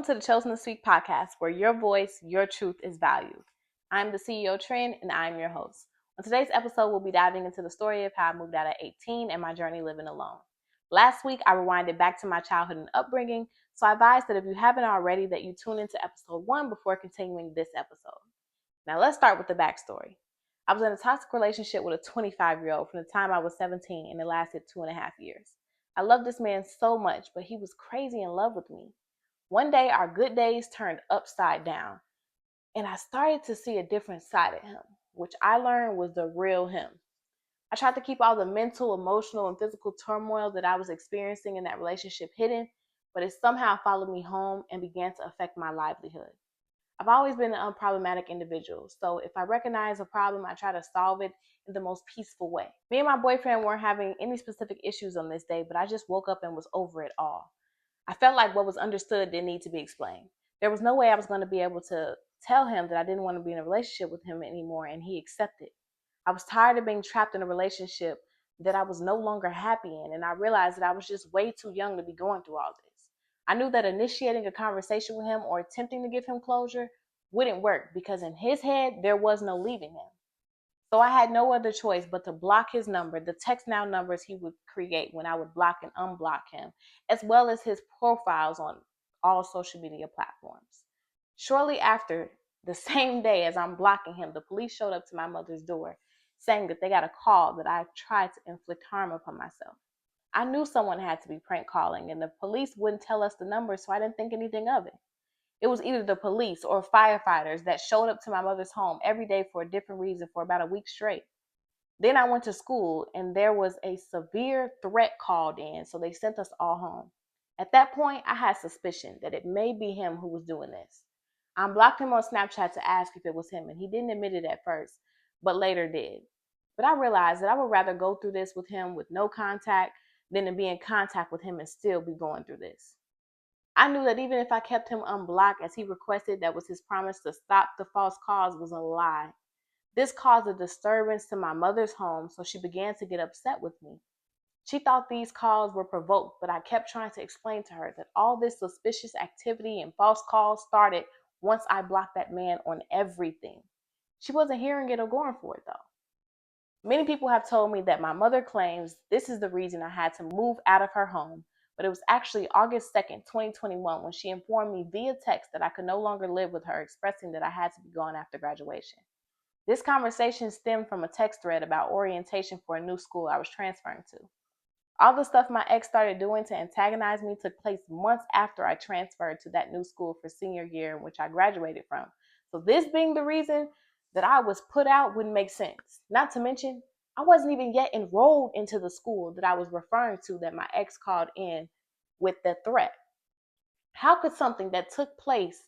Welcome to the Chosen to Speak podcast, where your voice, your truth is valued. I'm the CEO Trend, and I'm your host. On today's episode, we'll be diving into the story of how I moved out at 18 and my journey living alone. Last week, I rewinded back to my childhood and upbringing, so I advise that if you haven't already, that you tune into episode 1 before continuing this episode. Now, let's start with the backstory. I was in a toxic relationship with a 25-year-old from the time I was 17, and it lasted 2.5 years. I loved this man so much, but he was crazy in love with me. One day, our good days turned upside down, and I started to see a different side of him, which I learned was the real him. I tried to keep all the mental, emotional, and physical turmoil that I was experiencing in that relationship hidden, but it somehow followed me home and began to affect my livelihood. I've always been an unproblematic individual, so if I recognize a problem, I try to solve it in the most peaceful way. Me and my boyfriend weren't having any specific issues on this day, but I just woke up and was over it all. I felt like what was understood didn't need to be explained. There was no way I was going to be able to tell him that I didn't want to be in a relationship with him anymore, and he accepted. I was tired of being trapped in a relationship that I was no longer happy in, and I realized that I was just way too young to be going through all this. I knew that initiating a conversation with him or attempting to give him closure wouldn't work because in his head, there was no leaving him. So I had no other choice but to block his number, the text now numbers he would create when I would block and unblock him, as well as his profiles on all social media platforms. Shortly after, the same day as I'm blocking him, the police showed up to my mother's door saying that they got a call that I tried to inflict harm upon myself. I knew someone had to be prank calling, and the police wouldn't tell us the number, so I didn't think anything of it. It was either the police or firefighters that showed up to my mother's home every day for a different reason for about a week straight. Then I went to school and there was a severe threat called in, so they sent us all home. At that point, I had suspicion that it may be him who was doing this. I blocked him on Snapchat to ask if it was him, and he didn't admit it at first, but later did. But I realized that I would rather go through this with him with no contact than to be in contact with him and still be going through this. I knew that even if I kept him unblocked as he requested, that was his promise to stop the false calls was a lie. This caused a disturbance to my mother's home, so she began to get upset with me. She thought these calls were provoked, but I kept trying to explain to her that all this suspicious activity and false calls started once I blocked that man on everything. She wasn't hearing it or going for it, though. Many people have told me that my mother claims this is the reason I had to move out of her home, but it was actually August 2nd, 2021, when she informed me via text that I could no longer live with her, expressing that I had to be gone after graduation. This conversation stemmed from a text thread about orientation for a new school I was transferring to. All the stuff my ex started doing to antagonize me took place months after I transferred to that new school for senior year in which I graduated from. So this being the reason that I was put out wouldn't make sense. Not to mention, I wasn't even yet enrolled into the school that I was referring to that my ex called in with the threat. How could something that took place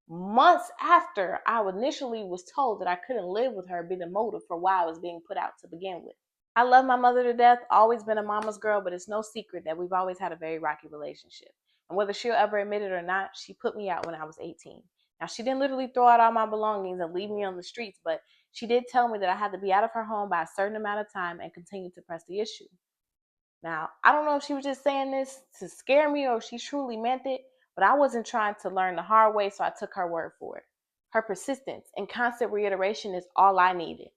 months after I initially was told that I couldn't live with her be the motive for why I was being put out to begin with? I love my mother to death, always been a mama's girl, but it's no secret that we've always had a very rocky relationship. And whether she'll ever admit it or not, she put me out when I was 18. Now, she didn't literally throw out all my belongings and leave me on the streets, but she did tell me that I had to be out of her home by a certain amount of time and continue to press the issue. Now, I don't know if she was just saying this to scare me or if she truly meant it, but I wasn't trying to learn the hard way, so I took her word for it. Her persistence and constant reiteration is all I needed.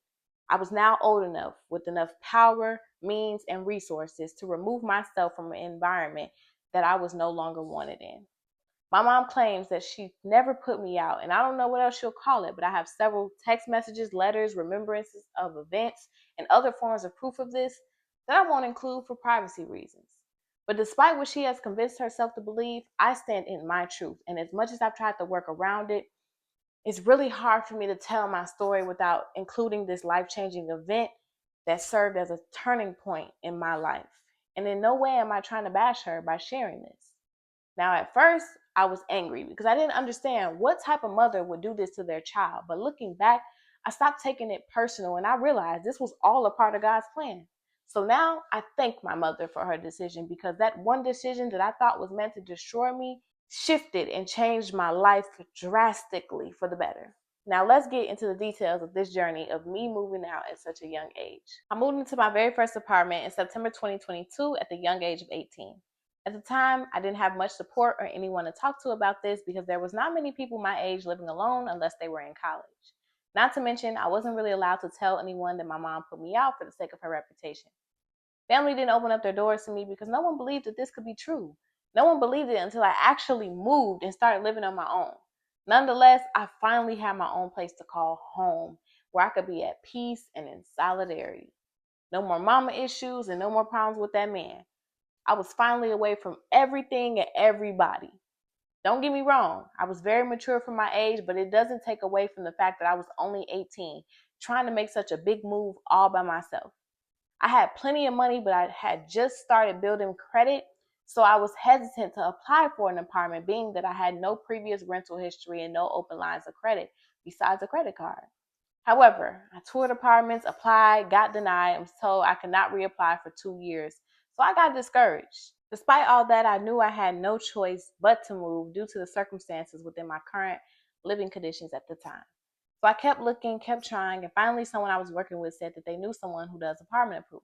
I was now old enough with enough power, means, and resources to remove myself from an environment that I was no longer wanted in. My mom claims that she never put me out, and I don't know what else she'll call it, but I have several text messages, letters, remembrances of events, and other forms of proof of this that I won't include for privacy reasons. But despite what she has convinced herself to believe, I stand in my truth, and as much as I've tried to work around it, it's really hard for me to tell my story without including this life-changing event that served as a turning point in my life. And in no way am I trying to bash her by sharing this. Now, at first, I was angry because I didn't understand what type of mother would do this to their child. But looking back, I stopped taking it personal and I realized this was all a part of God's plan. So now I thank my mother for her decision because that one decision that I thought was meant to destroy me shifted and changed my life drastically for the better. Now let's get into the details of this journey of me moving out at such a young age. I moved into my very first apartment in September 2022 at the young age of 18. At the time, I didn't have much support or anyone to talk to about this because there was not many people my age living alone unless they were in college. Not to mention, I wasn't really allowed to tell anyone that my mom put me out for the sake of her reputation. Family didn't open up their doors to me because no one believed that this could be true. No one believed it until I actually moved and started living on my own. Nonetheless, I finally had my own place to call home, where I could be at peace and in solidarity. No more mama issues and no more problems with that man. I was finally away from everything and everybody. Don't get me wrong, I was very mature for my age, but it doesn't take away from the fact that I was only 18, trying to make such a big move all by myself. I had plenty of money, but I had just started building credit, so I was hesitant to apply for an apartment, being that I had no previous rental history and no open lines of credit besides a credit card. However, I toured apartments, applied, got denied, and was told I could not reapply for 2 years, so I got discouraged. Despite all that, I knew I had no choice but to move due to the circumstances within my current living conditions at the time. So I kept looking, kept trying, and finally someone I was working with said that they knew someone who does apartment approvals.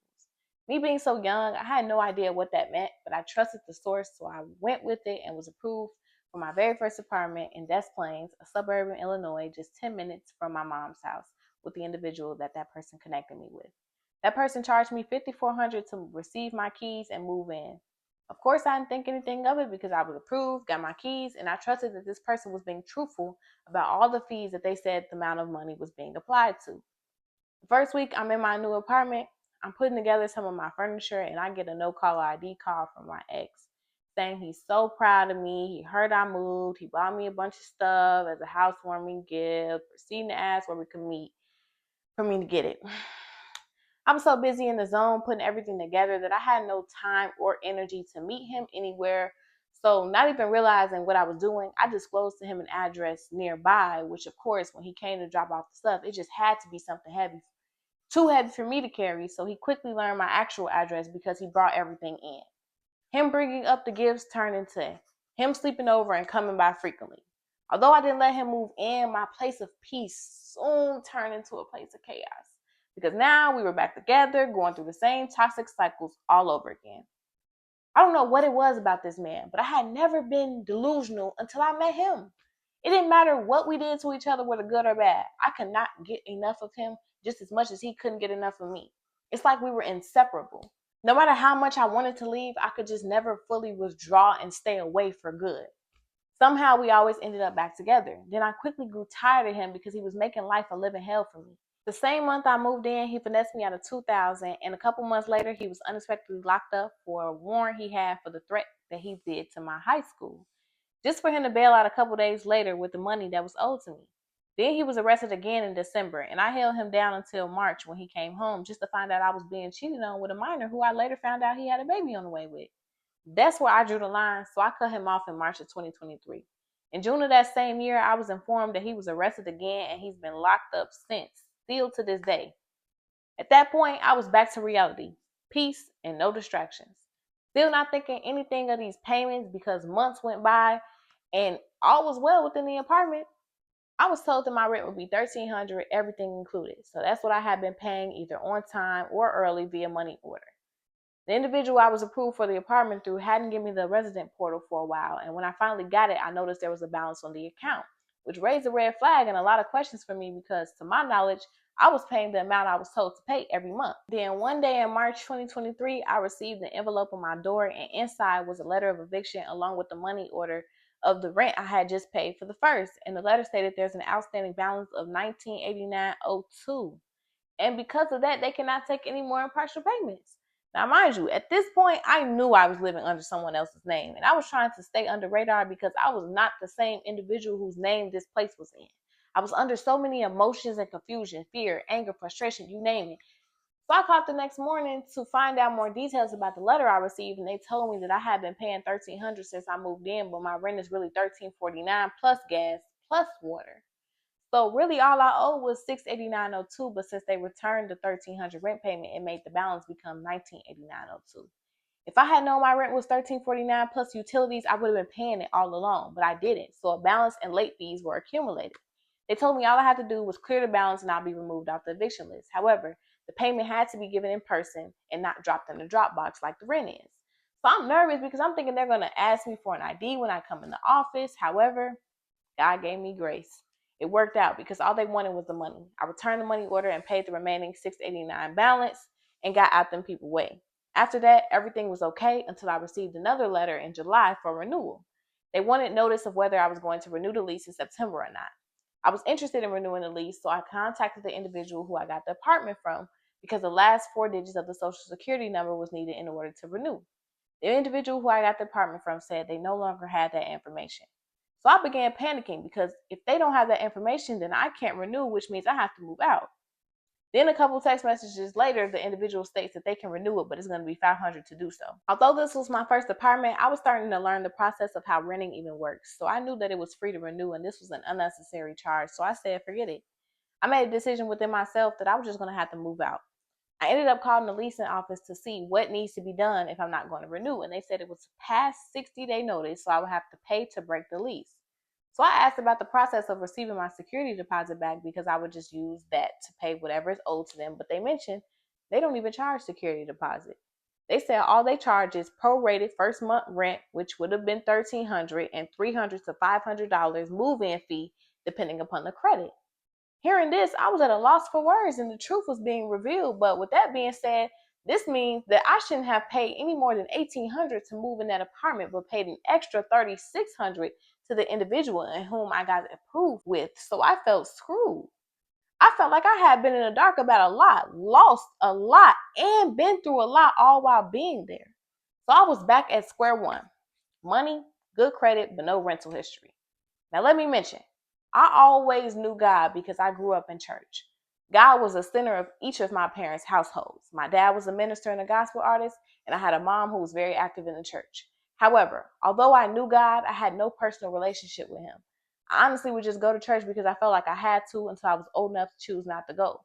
Me being so young, I had no idea what that meant, but I trusted the source, so I went with it and was approved for my very first apartment in Des Plaines, a suburb in Illinois, just 10 minutes from my mom's house, with the individual that person connected me with. That person charged me $5,400 to receive my keys and move in. Of course, I didn't think anything of it because I was approved, got my keys, and I trusted that this person was being truthful about all the fees that they said the amount of money was being applied to. The first week I'm in my new apartment, I'm putting together some of my furniture, and I get a no-caller ID call from my ex saying he's so proud of me. He heard I moved. He bought me a bunch of stuff as a housewarming gift, proceeding to ask where we could meet for me to get it. I'm so busy in the zone putting everything together that I had no time or energy to meet him anywhere. So, not even realizing what I was doing, I disclosed to him an address nearby, which, of course, when he came to drop off the stuff, it just had to be something heavy, too heavy for me to carry. So, he quickly learned my actual address because he brought everything in. Him bringing up the gifts turned into him sleeping over and coming by frequently. Although I didn't let him move in, my place of peace soon turned into a place of chaos. Because now we were back together, going through the same toxic cycles all over again. I don't know what it was about this man, but I had never been delusional until I met him. It didn't matter what we did to each other, whether good or bad. I could not get enough of him just as much as he couldn't get enough of me. It's like we were inseparable. No matter how much I wanted to leave, I could just never fully withdraw and stay away for good. Somehow we always ended up back together. Then I quickly grew tired of him because he was making life a living hell for me. The same month I moved in, he finessed me out of $2,000, and a couple months later, he was unexpectedly locked up for a warrant he had for the threat that he did to my high school, just for him to bail out a couple days later with the money that was owed to me. Then he was arrested again in December, and I held him down until March when he came home just to find out I was being cheated on with a minor who I later found out he had a baby on the way with. That's where I drew the line, so I cut him off in March of 2023. In June of that same year, I was informed that he was arrested again and he's been locked up since, still to this day. At that point, I was back to reality, peace, and no distractions. Still not thinking anything of these payments because months went by and all was well within the apartment. I was told that my rent would be $1,300, everything included. So that's what I had been paying either on time or early via money order. The individual I was approved for the apartment through hadn't given me the resident portal for a while, and when I finally got it, I noticed there was a balance on the account, which raised a red flag and a lot of questions for me because, to my knowledge, I was paying the amount I was told to pay every month. Then one day in March 2023, I received an envelope on my door, and inside was a letter of eviction along with the money order of the rent I had just paid for the first. And the letter stated there's an outstanding balance of $1989.02. And because of that, they cannot take any more partial payments. Now, mind you, at this point, I knew I was living under someone else's name, and I was trying to stay under radar because I was not the same individual whose name this place was in. I was under so many emotions and confusion, fear, anger, frustration, you name it. So I called the next morning to find out more details about the letter I received, and they told me that I had been paying $1,300 since I moved in, but my rent is really $1,349 plus gas plus water. So really all I owed was $689.02, but since they returned the $1,300 rent payment, it made the balance become $1989.02. If I had known my rent was $1,349 plus utilities, I would have been paying it all along, but I didn't. So a balance and late fees were accumulated. They told me all I had to do was clear the balance and I'll be removed off the eviction list. However, the payment had to be given in person and not dropped in the Dropbox like the rent is. So I'm nervous because I'm thinking they're going to ask me for an ID when I come in the office. However, God gave me grace. It worked out because all they wanted was the money. I returned the money order and paid the remaining $689 balance and got out them people way. After that, everything was okay until I received another letter in July for renewal. They wanted notice of whether I was going to renew the lease in September or not. I was interested in renewing the lease, so I contacted the individual who I got the apartment from because the last four digits of the social security number was needed in order to renew. The individual who I got the apartment from said they no longer had that information. So I began panicking because if they don't have that information, then I can't renew, which means I have to move out. Then a couple text messages later, the individual states that they can renew it, but it's going to be $500 to do so. Although this was my first apartment, I was starting to learn the process of how renting even works. So I knew that it was free to renew and this was an unnecessary charge. So I said, forget it. I made a decision within myself that I was just going to have to move out. I ended up calling the leasing office to see what needs to be done if I'm not going to renew. And they said it was past 60-day notice, so I would have to pay to break the lease. So I asked about the process of receiving my security deposit back because I would just use that to pay whatever is owed to them. But they mentioned they don't even charge security deposit. They said all they charge is prorated first month rent, which would have been $1,300, and $300 to $500 move-in fee, depending upon the credit. Hearing this, I was at a loss for words and the truth was being revealed. But with that being said, this means that I shouldn't have paid any more than $1,800 to move in that apartment, but paid an extra $3,600 to the individual in whom I got approved with. So I felt screwed. I felt like I had been in the dark about a lot, lost a lot, and been through a lot all while being there. So I was back at square one. Money, good credit, but no rental history. Now, let me mention, I always knew God because I grew up in church. God was the center of each of my parents' households. My dad was a minister and a gospel artist, and I had a mom who was very active in the church. However, although I knew God, I had no personal relationship with him. I honestly would just go to church because I felt like I had to until I was old enough to choose not to go.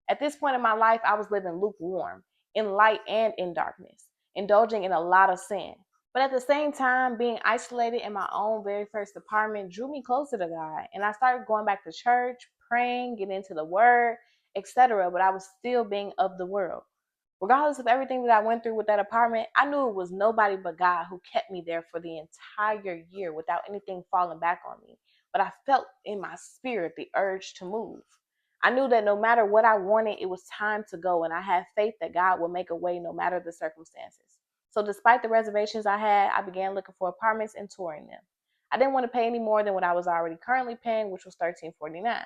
At this point in my life, I was living lukewarm, in light and in darkness, indulging in a lot of sin. But at the same time, being isolated in my own very first apartment drew me closer to God. And I started going back to church, praying, getting into the word, etc. But I was still being of the world. Regardless of everything that I went through with that apartment, I knew it was nobody but God who kept me there for the entire year without anything falling back on me. But I felt in my spirit the urge to move. I knew that no matter what I wanted, it was time to go. And I had faith that God would make a way no matter the circumstances. So despite the reservations I had, I began looking for apartments and touring them. I didn't want to pay any more than what I was already currently paying, which was $13.49.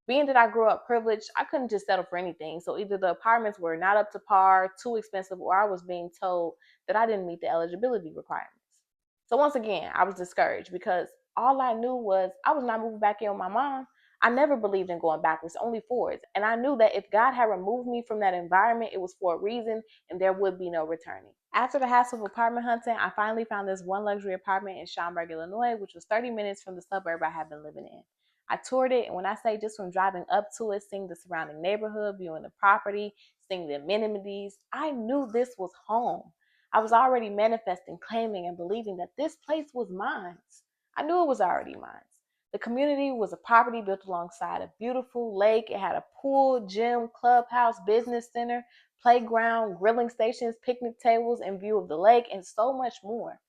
Being that I grew up privileged, I couldn't just settle for anything. So either the apartments were not up to par, too expensive, or I was being told that I didn't meet the eligibility requirements. So once again, I was discouraged because all I knew was I was not moving back in with my mom. I never believed in going backwards, only forwards. And I knew that if God had removed me from that environment, it was for a reason and there would be no returning. After the hassle of apartment hunting, I finally found this one luxury apartment in Schaumburg, Illinois, which was 30 minutes from the suburb I had been living in. I toured it, and when I say just from driving up to it, seeing the surrounding neighborhood, viewing the property, seeing the amenities, I knew this was home. I was already manifesting, claiming, and believing that this place was mine. I knew it was already mine. The community was a property built alongside a beautiful lake. It had a pool, gym, clubhouse, business center, playground, grilling stations, picnic tables, and view of the lake, and so much more.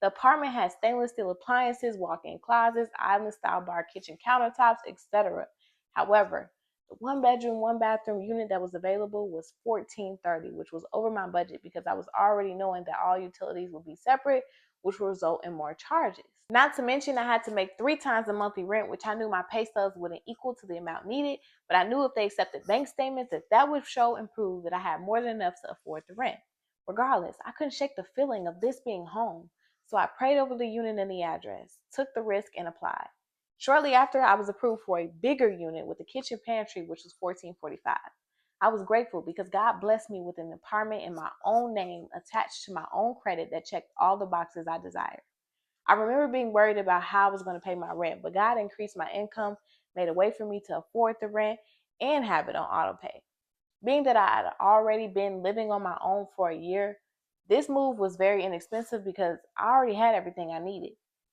The apartment had stainless steel appliances, walk-in closets, island-style bar kitchen countertops, etc. However, the one bedroom, one bathroom unit that was available was $1,430, which was over my budget because I was already knowing that all utilities would be separate, which would result in more charges. Not to mention I had to make 3 times the monthly rent, which I knew my pay stubs wouldn't equal to the amount needed, but I knew if they accepted bank statements that would show and prove that I had more than enough to afford the rent. Regardless, I couldn't shake the feeling of this being home. So I prayed over the unit and the address, took the risk, and applied. Shortly after, I was approved for a bigger unit with a kitchen pantry, which was $1,445. I was grateful because God blessed me with an apartment in my own name attached to my own credit that checked all the boxes I desired. I remember being worried about how I was going to pay my rent, but God increased my income, made a way for me to afford the rent, and have it on auto pay. Being that I had already been living on my own for a year, this move was very inexpensive because I already had everything I needed.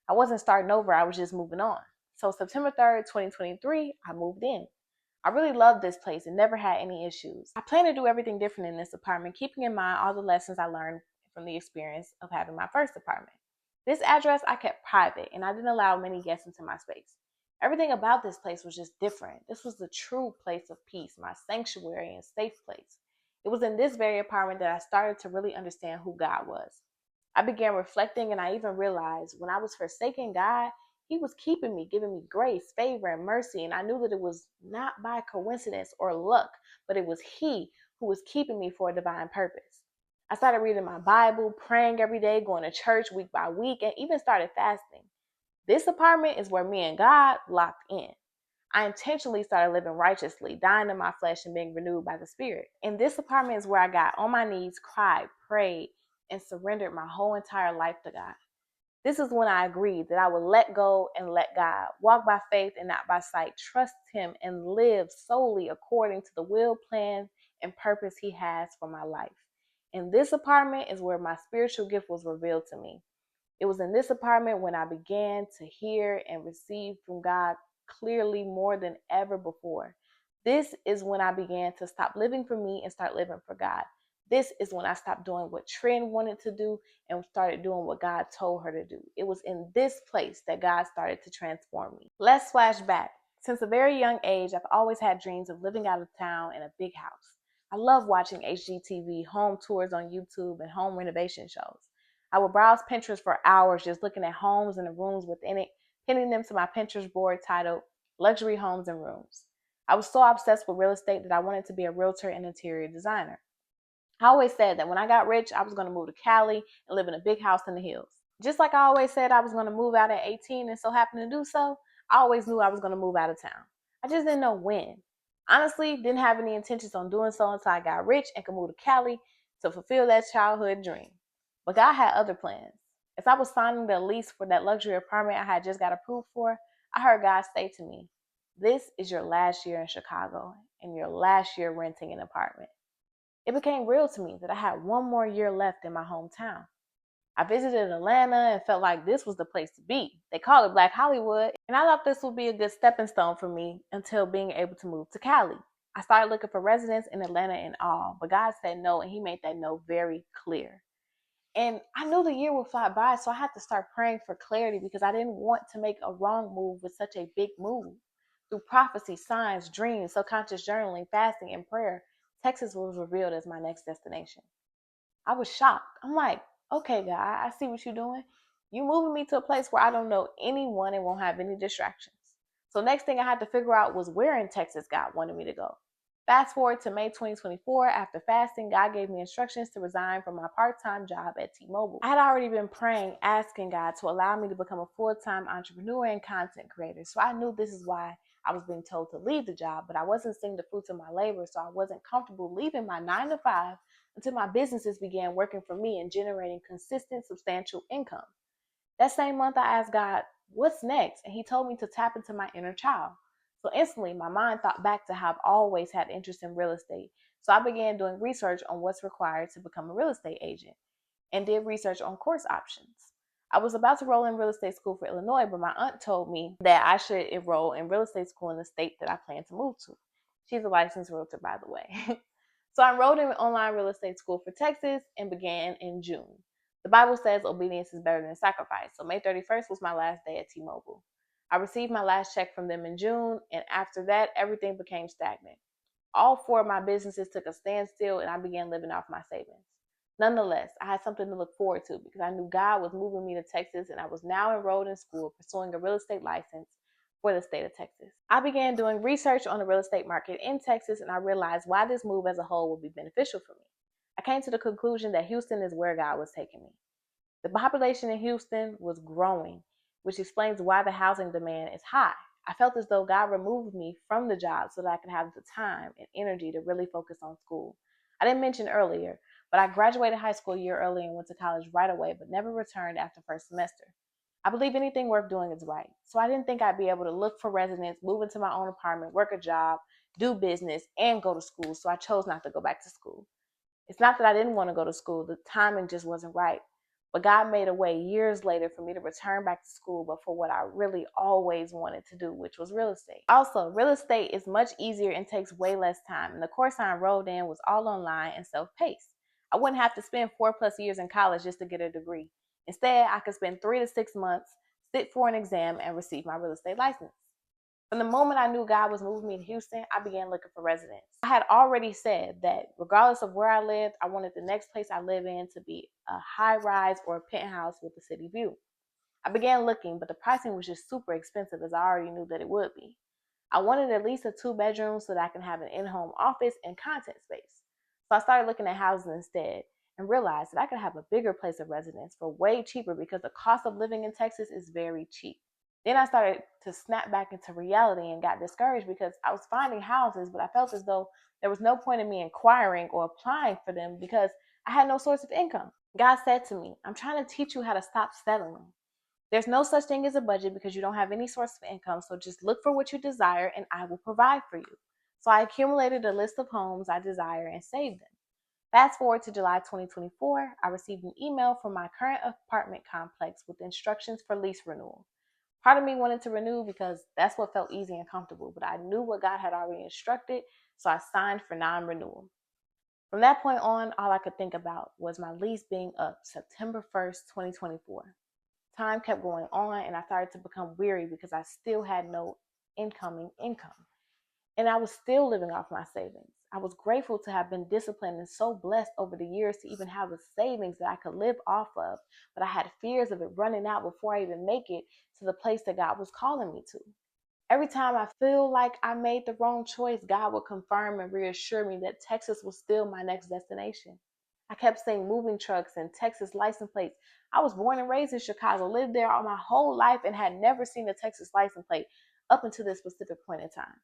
I wasn't starting over, I was just moving on. So September 3rd, 2023, I moved in. I really loved this place and never had any issues. I plan to do everything different in this apartment, keeping in mind all the lessons I learned from the experience of having my first apartment. This address I kept private, and I didn't allow many guests into my space. Everything about this place was just different. This was the true place of peace, my sanctuary and safe place. It was in this very apartment that I started to really understand who God was. I began reflecting, and I even realized when I was forsaking God, He was keeping me, giving me grace, favor, and mercy. And I knew that it was not by coincidence or luck, but it was He who was keeping me for a divine purpose. I started reading my Bible, praying every day, going to church week by week, and even started fasting. This apartment is where me and God locked in. I intentionally started living righteously, dying to my flesh and being renewed by the Spirit. And this apartment is where I got on my knees, cried, prayed, and surrendered my whole entire life to God. This is when I agreed that I would let go and let God, walk by faith and not by sight, trust Him, and live solely according to the will, plan, and purpose He has for my life. And this apartment is where my spiritual gift was revealed to me. It was in this apartment when I began to hear and receive from God clearly more than ever before. This is when I began to stop living for me and start living for God. This is when I stopped doing what Trin wanted to do and started doing what God told her to do. It was in this place that God started to transform me. Let's flash back. Since a very young age, I've always had dreams of living out of town in a big house. I love watching HGTV, home tours on YouTube, and home renovation shows. I would browse Pinterest for hours just looking at homes and the rooms within it, pinning them to my Pinterest board titled Luxury Homes and Rooms. I was so obsessed with real estate that I wanted to be a realtor and interior designer. I always said that when I got rich, I was going to move to Cali and live in a big house in the hills. Just like I always said I was going to move out at 18 and so happened to do so, I always knew I was going to move out of town. I just didn't know when. Honestly, didn't have any intentions on doing so until I got rich and could move to Cali to fulfill that childhood dream. But God had other plans. As I was signing the lease for that luxury apartment I had just got approved for, I heard God say to me, "This is your last year in Chicago and your last year renting an apartment." It became real to me that I had one more year left in my hometown. I visited Atlanta and felt like this was the place to be. They call it Black Hollywood, and I thought this would be a good stepping stone for me until being able to move to Cali. I started looking for residence in Atlanta and all, but God said no, and He made that no very clear. And I knew the year would fly by, so I had to start praying for clarity because I didn't want to make a wrong move with such a big move. Through prophecy, signs, dreams, subconscious journaling, fasting, and prayer, Texas was revealed as my next destination. I was shocked. I'm like, okay, God, I see what you're doing. You moving me to a place where I don't know anyone and won't have any distractions. So next thing I had to figure out was where in Texas God wanted me to go. Fast forward to May 2024, after fasting, God gave me instructions to resign from my part-time job at T-Mobile. I had already been praying, asking God to allow me to become a full-time entrepreneur and content creator. So I knew this is why I was being told to leave the job, but I wasn't seeing the fruits of my labor, so I wasn't comfortable leaving my 9 to 5 until my businesses began working for me and generating consistent, substantial income. That same month, I asked God, what's next? And He told me to tap into my inner child. So instantly, my mind thought back to how I've always had interest in real estate. So I began doing research on what's required to become a real estate agent and did research on course options. I was about to enroll in real estate school for Illinois, but my aunt told me that I should enroll in real estate school in the state that I plan to move to. She's a licensed realtor, by the way. So I enrolled in online real estate school for Texas and began in June. The Bible says obedience is better than sacrifice. So May 31st was my last day at T-Mobile. I received my last check from them in June, and after that, everything became stagnant. All 4 of my businesses took a standstill, and I began living off my savings. Nonetheless, I had something to look forward to because I knew God was moving me to Texas, and I was now enrolled in school pursuing a real estate license for the state of Texas. I began doing research on the real estate market in Texas, and I realized why this move as a whole would be beneficial for me. I came to the conclusion that Houston is where God was taking me. The population in Houston was growing, which explains why the housing demand is high. I felt as though God removed me from the job so that I could have the time and energy to really focus on school. I didn't mention earlier, but I graduated high school a year early and went to college right away, but never returned after first semester. I believe anything worth doing is right. So I didn't think I'd be able to look for residence, move into my own apartment, work a job, do business, and go to school. So I chose not to go back to school. It's not that I didn't want to go to school. The timing just wasn't right. But God made a way years later for me to return back to school, but for what I really always wanted to do, which was real estate. Also, real estate is much easier and takes way less time. And the course I enrolled in was all online and self-paced. I I wouldn't have to spend 4+ years in college just to get a degree. Instead, I could spend 3 to 6 months, sit for an exam, and receive my real estate license. From the moment I knew God was moving me to Houston, I began looking for residence. I had already said that regardless of where I lived, I wanted the next place I live in to be a high rise or a penthouse with a city view. I began looking, but the pricing was just super expensive, as I already knew that it would be. I wanted at least a 2 bedroom so that I can have an in-home office and content space. So I started looking at houses instead and realized that I could have a bigger place of residence for way cheaper because the cost of living in Texas is very cheap. Then I started to snap back into reality and got discouraged because I was finding houses, but I felt as though there was no point in me inquiring or applying for them because I had no source of income. God said to me, I'm trying to teach you how to stop settling. There's no such thing as a budget because you don't have any source of income. So just look for what you desire and I will provide for you. So I accumulated a list of homes I desire and saved them. Fast forward to July 2024, I received an email from my current apartment complex with instructions for lease renewal. Part of me wanted to renew because that's what felt easy and comfortable, but I knew what God had already instructed, so I signed for non-renewal. From that point on, all I could think about was my lease being up September 1st, 2024. Time kept going on and I started to become weary because I still had no incoming income. And I was still living off my savings. I was grateful to have been disciplined and so blessed over the years to even have the savings that I could live off of, but I had fears of it running out before I even make it to the place that God was calling me to. Every time I feel like I made the wrong choice, God would confirm and reassure me that Texas was still my next destination. I kept seeing moving trucks and Texas license plates. I was born and raised in Chicago, lived there all my whole life, and had never seen a Texas license plate up until this specific point in time.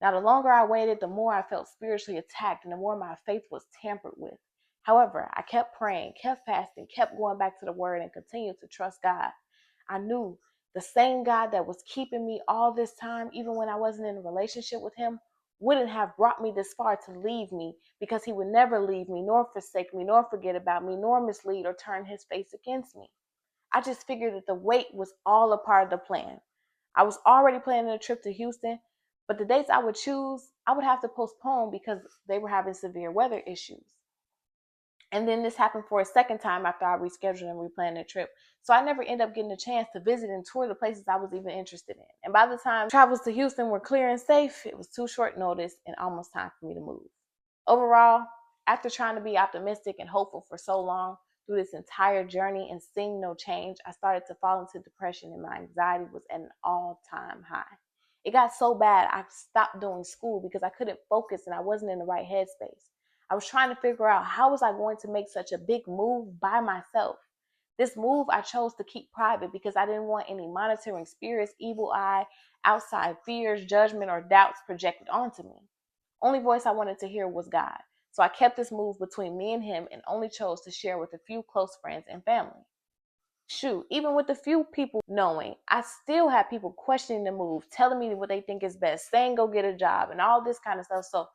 Now, the longer I waited, the more I felt spiritually attacked and the more my faith was tampered with. However, I kept praying, kept fasting, kept going back to the word, and continued to trust God. I knew the same God that was keeping me all this time, even when I wasn't in a relationship with Him, wouldn't have brought me this far to leave me, because He would never leave me, nor forsake me, nor forget about me, nor mislead or turn His face against me. I just figured that the wait was all a part of the plan. I was already planning a trip to Houston, but the dates I would choose, I would have to postpone because they were having severe weather issues. And then this happened for a second time after I rescheduled and replanned the trip. So I never ended up getting a chance to visit and tour the places I was even interested in. And by the time travels to Houston were clear and safe, it was too short notice and almost time for me to move. Overall, after trying to be optimistic and hopeful for so long through this entire journey and seeing no change, I started to fall into depression and my anxiety was at an all-time high. It got so bad I stopped doing school because I couldn't focus and I wasn't in the right headspace. I was trying to figure out how was I going to make such a big move by myself. This move I chose to keep private because I didn't want any monitoring spirits, evil eye, outside fears, judgment, or doubts projected onto me. Only voice I wanted to hear was God. So I kept this move between me and Him and only chose to share with a few close friends and family. Shoot, even with the few people knowing, I still have people questioning the move, telling me what they think is best, saying go get a job and all this kind of stuff. So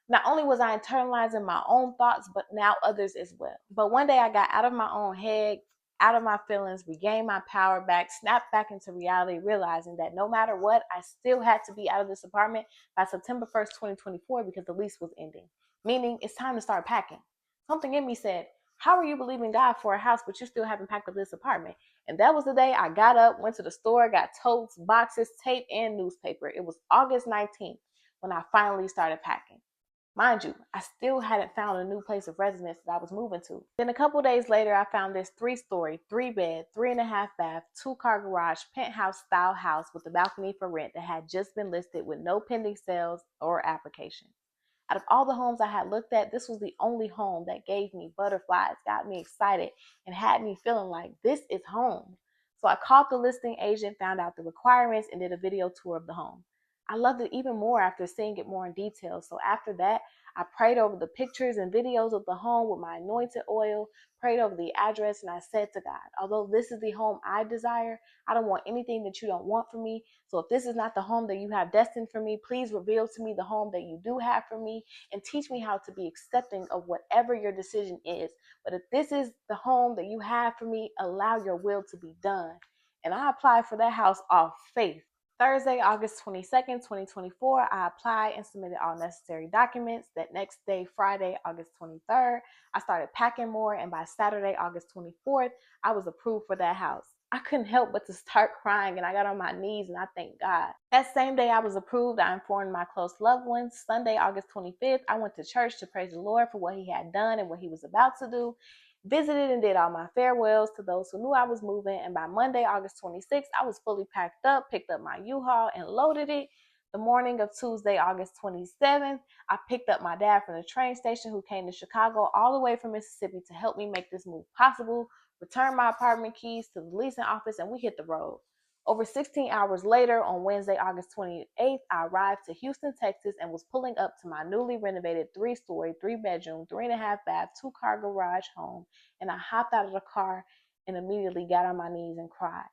not only was I internalizing my own thoughts, but now others as well. But one day I got out of my own head, out of my feelings, regained my power back, snapped back into reality, realizing that no matter what, I still had to be out of this apartment by September 1st, 2024, because the lease was ending. Meaning it's time to start packing. Something in me said, how are you believing God for a house, but you still haven't packed up this apartment? And that was the day I got up, went to the store, got totes, boxes, tape, and newspaper. It was August 19th when I finally started packing. Mind you, I still hadn't found a new place of residence that I was moving to. Then a couple days later, I found this 3-story, 3-bed, 3.5 bath, 2-car garage, penthouse style house with a balcony for rent that had just been listed with no pending sales or applications. Out of all the homes I had looked at, this was the only home that gave me butterflies, got me excited, and had me feeling like this is home. So I called the listing agent, found out the requirements, and did a video tour of the home. I loved it even more after seeing it more in detail. So after that, I prayed over the pictures and videos of the home with my anointed oil, prayed over the address, and I said to God, although this is the home I desire, I don't want anything that you don't want for me. So if this is not the home that you have destined for me, please reveal to me the home that you do have for me and teach me how to be accepting of whatever your decision is. But if this is the home that you have for me, allow your will to be done. And I applied for that house off faith. Thursday, August 22nd, 2024, I applied and submitted all necessary documents. That next day, Friday, August 23rd, I started packing more, and by Saturday, August 24th, I was approved for that house. I couldn't help but to start crying, and I got on my knees and I thank God. That same day I was approved, I informed my close loved ones. Sunday, August 25th, I went to church to praise the Lord for what he had done and what he was about to do. Visited and did all my farewells to those who knew I was moving, and by Monday, August 26th, I was fully packed up, picked up my U-Haul, and loaded it. The morning of Tuesday, August 27th, I picked up my dad from the train station who came to Chicago all the way from Mississippi to help me make this move possible, returned my apartment keys to the leasing office, and we hit the road. Over 16 hours later, on Wednesday, August 28th, I arrived to Houston, Texas, and was pulling up to my newly renovated 3-story, 3-bedroom, 3.5-bath, 2-car garage home, and I hopped out of the car and immediately got on my knees and cried.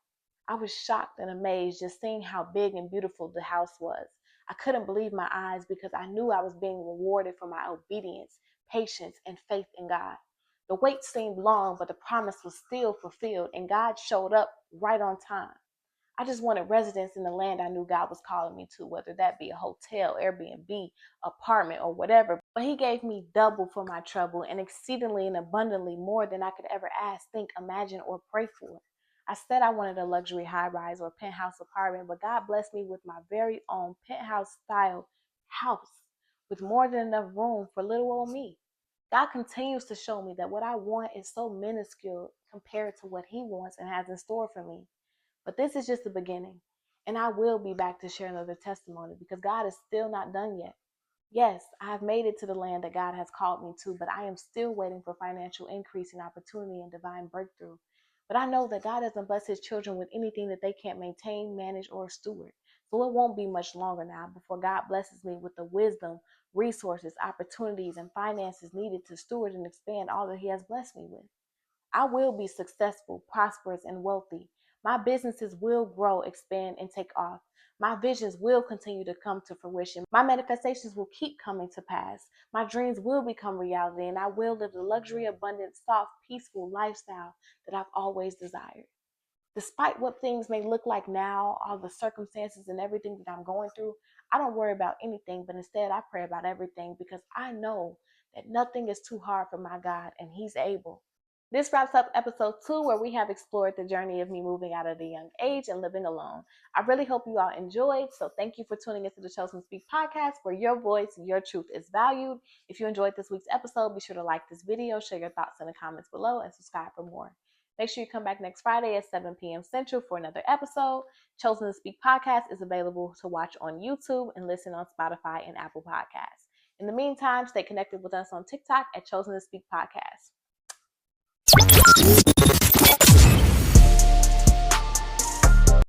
I was shocked and amazed just seeing how big and beautiful the house was. I couldn't believe my eyes because I knew I was being rewarded for my obedience, patience, and faith in God. The wait seemed long, but the promise was still fulfilled, and God showed up right on time. I just wanted residence in the land I knew God was calling me to, whether that be a hotel, Airbnb, apartment, or whatever. But he gave me double for my trouble and exceedingly and abundantly more than I could ever ask, think, imagine, or pray for. I said I wanted a luxury high-rise or penthouse apartment, but God blessed me with my very own penthouse-style house with more than enough room for little old me. God continues to show me that what I want is so minuscule compared to what he wants and has in store for me. But this is just the beginning. And I will be back to share another testimony because God is still not done yet. Yes, I have made it to the land that God has called me to, but I am still waiting for financial increase and opportunity and divine breakthrough. But I know that God doesn't bless his children with anything that they can't maintain, manage, or steward. So it won't be much longer now before God blesses me with the wisdom, resources, opportunities, and finances needed to steward and expand all that he has blessed me with. I will be successful, prosperous, and wealthy. My businesses will grow, expand, and take off. My visions will continue to come to fruition. My manifestations will keep coming to pass. My dreams will become reality, and I will live the luxury, abundant, soft, peaceful lifestyle that I've always desired. Despite what things may look like now, all the circumstances and everything that I'm going through, I don't worry about anything, but instead I pray about everything because I know that nothing is too hard for my God and he's able. This wraps up episode 2, where we have explored the journey of me moving out at a young age and living alone. I really hope you all enjoyed. So thank you for tuning into the Chosen Speak podcast, where your voice, your truth is valued. If you enjoyed this week's episode, be sure to like this video, share your thoughts in the comments below, and subscribe for more. Make sure you come back next Friday at 7 p.m. Central for another episode. Chosen to Speak podcast is available to watch on YouTube and listen on Spotify and Apple Podcasts. In the meantime, stay connected with us on TikTok at Chosen to Speak podcast.